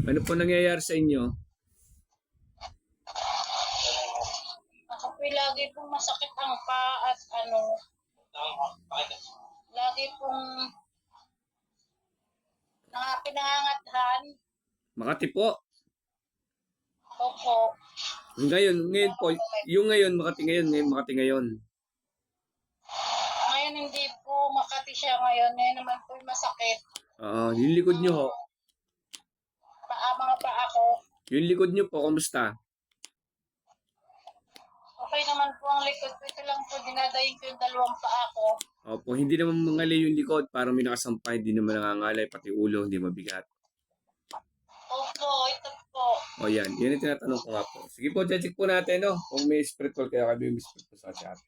Ano po nangyayari sa inyo? Ako po lagi pong masakit ang paa at lagi pong pinangangathan. Makati po. Opo. Ngayon po, yung ngayon, Makati ngayon. Ngayon hindi po Makati siya ngayon. Ngayon naman po masakit. Yung likod nyo ho. Mga paa ko. Yung likod nyo po, kamusta? Okay naman po ang likod ko. Ito lang po, dinadayin ko yung dalawang paa ko. Opo, hindi naman mangalay yung likod. Parang may nakasampay, hindi naman nangangalay. Pati ulo, hindi mabigat. Opo, ito po. O yan, yan yung tinatanong ko nga po. Sige po, check po natin, no? Kung may spiritual, kaya kami may spiritual sa chat.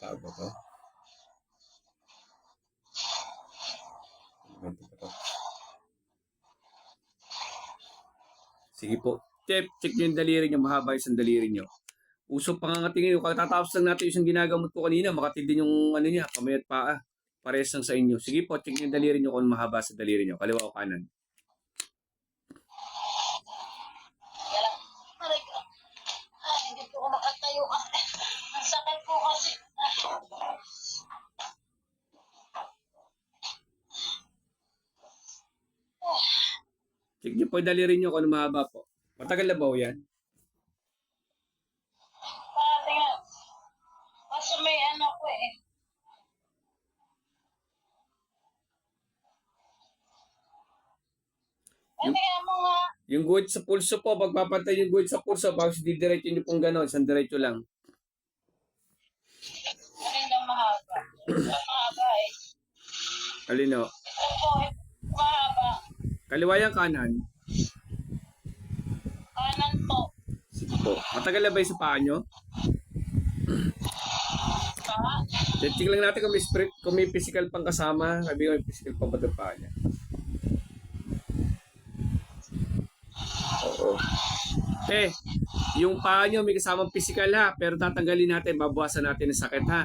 Tawag ba to? Sige po. Check nyo yung daliri nyo. Mahaba yung daliri nyo. Usok pangangatingin nyo. Katatapos lang natin yung ginagamot ko kanina. Makati din yung ano niya, kamay at paa. Parehas lang sa inyo. Sige po, check nyo yung daliri nyo kung mahaba sa daliri nyo. Kaliwa o kanan. Hindi po ako makatayo. Ang sakit po kasi. Check nyo po yung daliri nyo kung ano mahaba po. Matagal na ba o yan? Tingnan. Kaso may ko eh. Tingnan mo nga. Yung guhit sa pulso po, pagpapantay yung guhit sa pulso, bago didiretso nyo pong gano'n, isang diretso lang. Alin lang mahaba? Mahaba eh. Alin o? Ito po, mahaba. Kaliwa yung kanan. Kanan po. Sige po. Matagal na ba yung sa paa nyo? Check lang natin kung may physical pang kasama. Sabi ko may physical pang ba ng paa niya. Oo. Yung paa nyo may kasamang physical ha. Pero tatanggalin natin, babawasan natin ang sakit ha.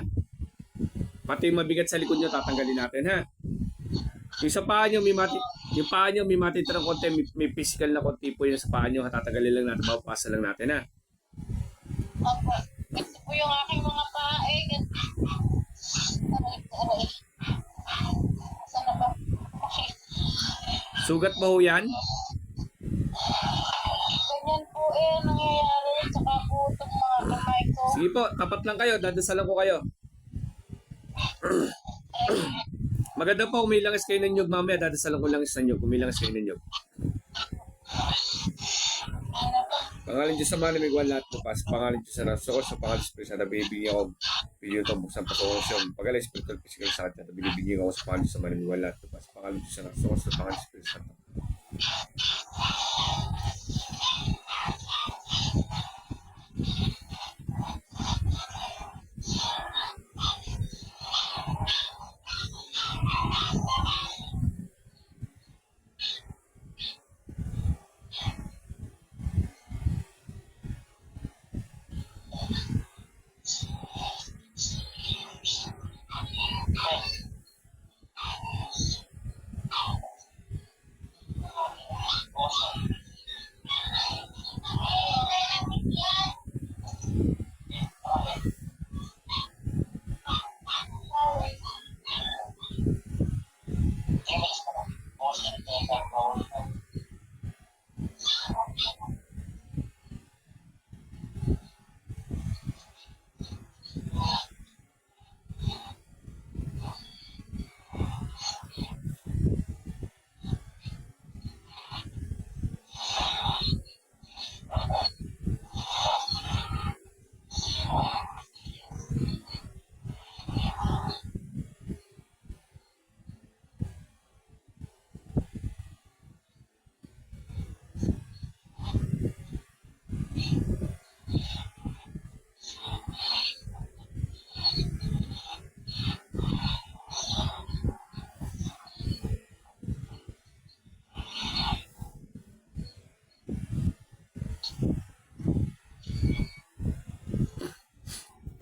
Pati yung mabigat sa likod nyo, tatanggalin natin ha. Yung sa paa nyo, yung paa nyo may matitirang konti, may physical na konti po yun sa paa nyo. Tatanggalin lang natin, babawasan lang natin ha. Opo. Ito po yung aking mga paa eh. Saan na ba? Sugat ba ho yan? Ganyan po eh, nangyayari. Tsaka po itong mga kamay ko. Sige po, tapat lang kayo. Dadasalan ko kayo. Maganda po kung may langis kayo ng nyug mamaya. Dadasalan ko langis ng nyug. Kung may langis kayo ng nyug. Pangalan Diyos sa mga namiguan lahat po. Pangalan Diyos sa nasokos. Sa pangalan Diyos sa nabibigyan ako. Video ito buksan pa sa orasyon. Pagala spiritual physical sa kanya. Binibigyan ako sa pangalan Diyos sa mga namiguan lahat po. Pangalan Diyos sa nasokos. Sa pangalan Diyos sa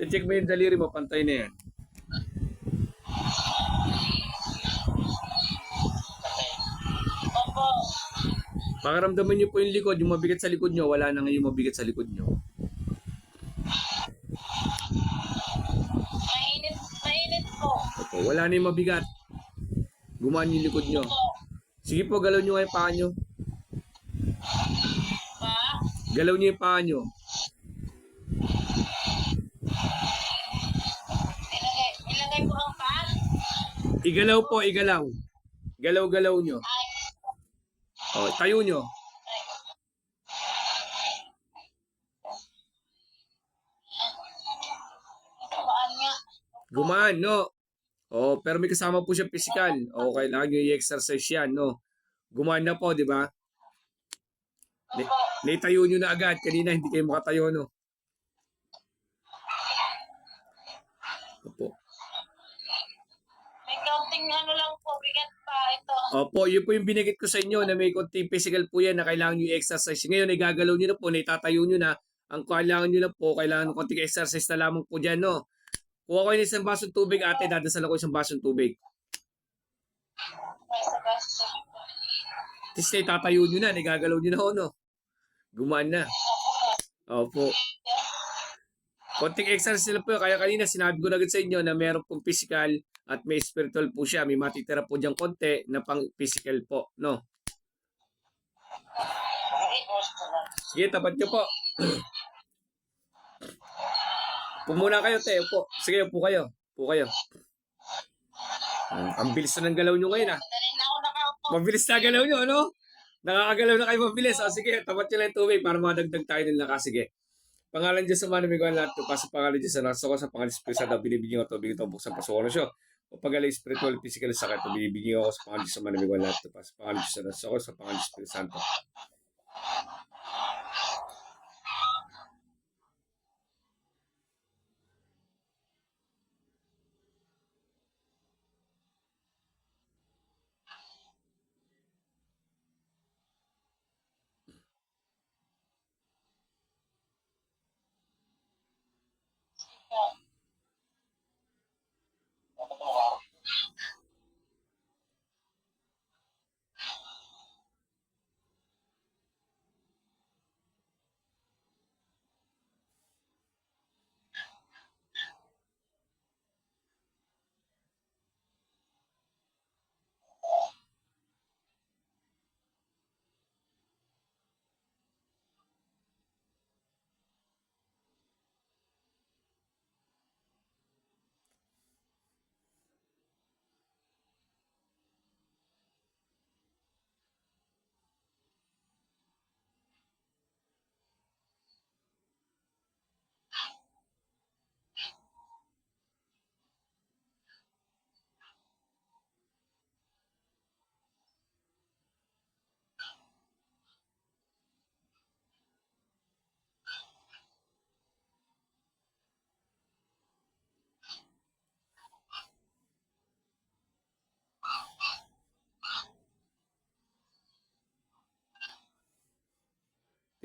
check mo yung daliri mo, pantay na yan. Pakiramdaman niyo po yung likod, yung mabigat sa likod niyo, wala na ngayon mabigat sa likod niyo. Mainit po. Opo, wala na yung mabigat. Gumaan yung likod niyo. Po. Sige po, galaw niyo nga yung paa niyo. Pa? Galaw niyo yung paa niyo. Ilagay po ang paan. Igalaw po, igalaw. Galaw-galaw niyo. Ay, O, tayo niyo. ay. Paan nga. Gumaan, no? O, pero may kasama po siya physical. O, kailangan niyo i-exercise yan, no? Gumaan na po, di ba? Opo. Naitayo niyo na agad. Kanina hindi kayo makatayo, no? Opo. May counting ano lang po. Bigat pa ito. Opo, yun po yung binigit ko sa inyo na may konting physical po yan na kailangan nyo i-exercise. Ngayon, ay gagalaw nyo na po, naitatayo nyo na. Ang kailangan nyo na po, kailangan ng konting exercise na lamang po dyan, no? Kuha ko yung isang basong tubig, ate, dadasal ako isang basong tubig. May sabasa. Tapos naitatayo nyo na, nagagalaw nyo na ho, no? Gumaan na. Opo. Konting exercise lang po yun. Kaya kanina sinabi ko na agad sa inyo na meron pong physical at may spiritual po siya. May matitira po diyang konti na pang physical po, no? Sige, tapat nyo po. Upo muna kayo, te. Upo. Sige, upo kayo. Upo kayo. Ang bilis na ng galaw nyo ngayon, ah. Dali na ako nakaupo. Mabilis na galaw nyo, ano? Nakakagalaw na kayo mabilis. O sige, tapat nyo lang yung tubig para madagdag tayo ng lakas. Sige. Pangalan Diyos sa manamig ko ang lahat. Pasok pangalan Diyos sa nasa ko sa pangalan Espiritu Santo. Binibigyan ko ito. Bigyan ito buksan pasukan na siya. O paggalay spiritual, physical sakit. Binibigyan ko sa pangalan Diyos sa manamig ko ang lahat. Pasok pangalan Diyos sa nasa ko sa pangalan Espiritu Santo.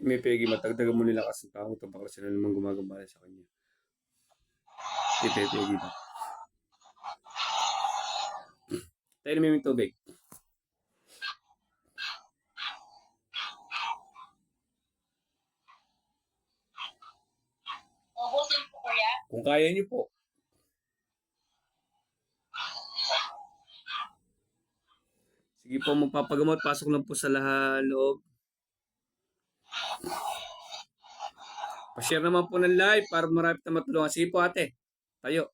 May pegi, matagdagan mo nila kasi ang tao ito. Baka sila naman gumagambala sa kanya. May pegi ba? Tayo namin yung tubig. Ubusin po kuya. Kung kaya niyo po. Sige po, magpapagamot. Pasok lang po sa loob. Pa-share naman po ng live para marami na matulungan. Sige po, ate. Tayo.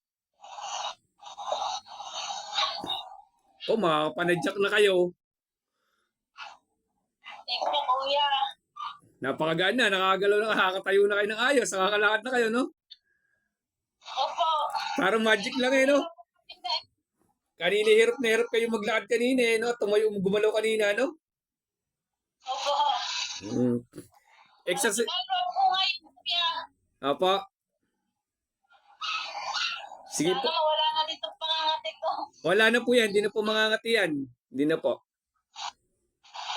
O, makakapanadyak na kayo. Thank you kuya. Napakagaan na. Nakakagalaw na. Nakakatayo na kayo ng ayos. Nakakalakad na kayo, no? Opo. Parang magic lang eh, no? Kanina hirap na hirap kayo maglakad kanina eh, no? Tumayo, gumalaw kanina, no? Opo. Exercise. Ano po ngayon kuya? Apa. Sige po. Sana wala na dito pangangati ko. Wala na po yan. Hindi na po mangangati yan. Hindi na po.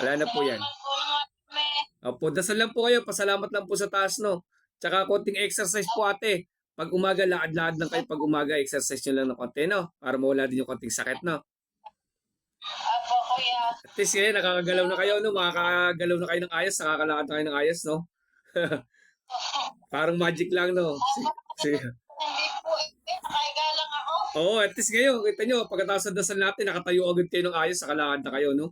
Wala na po yan. Salamat po ng may. Opo, dasal lang po kayo. Pasalamat lang po sa taas, no? Tsaka konting exercise po, ate. Pag umaga, lakad-lakad lang kayo. Pag umaga, exercise nyo lang ng konti, no? Para mawala din yung konting sakit, no? Opo kuya. At least ngayon, nakakagalaw na kayo, no? Makakagalaw na kayo ng ayos, nakakalakad na kayo ng ayos, no? Parang magic lang, no? Sige. Hindi po nakahiga lang ako. Oo, at least ngayon, kita nyo, pagkatapos ng dasal natin, nakatayo agad kayo ng ayos, nakalakad na kayo, no?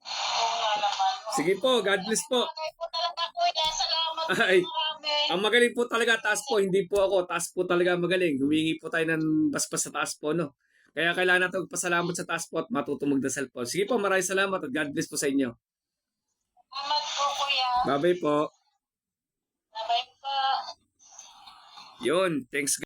Oo nga naman. Sige po, God bless po. Okay po talaga kuya. Salamat po Ay, marami. ang magaling po talaga, taas po, hindi po ako, taas po talaga magaling. Humingi po tayo ng basbas sa taas po, no? Kaya kailangan natin magpasalamat sa taas po at matutong magdasal po. Sige po, maraming salamat at God bless po sa inyo. Salamat po kuya. Bye-bye po. Bye-bye po. Yun, thanks.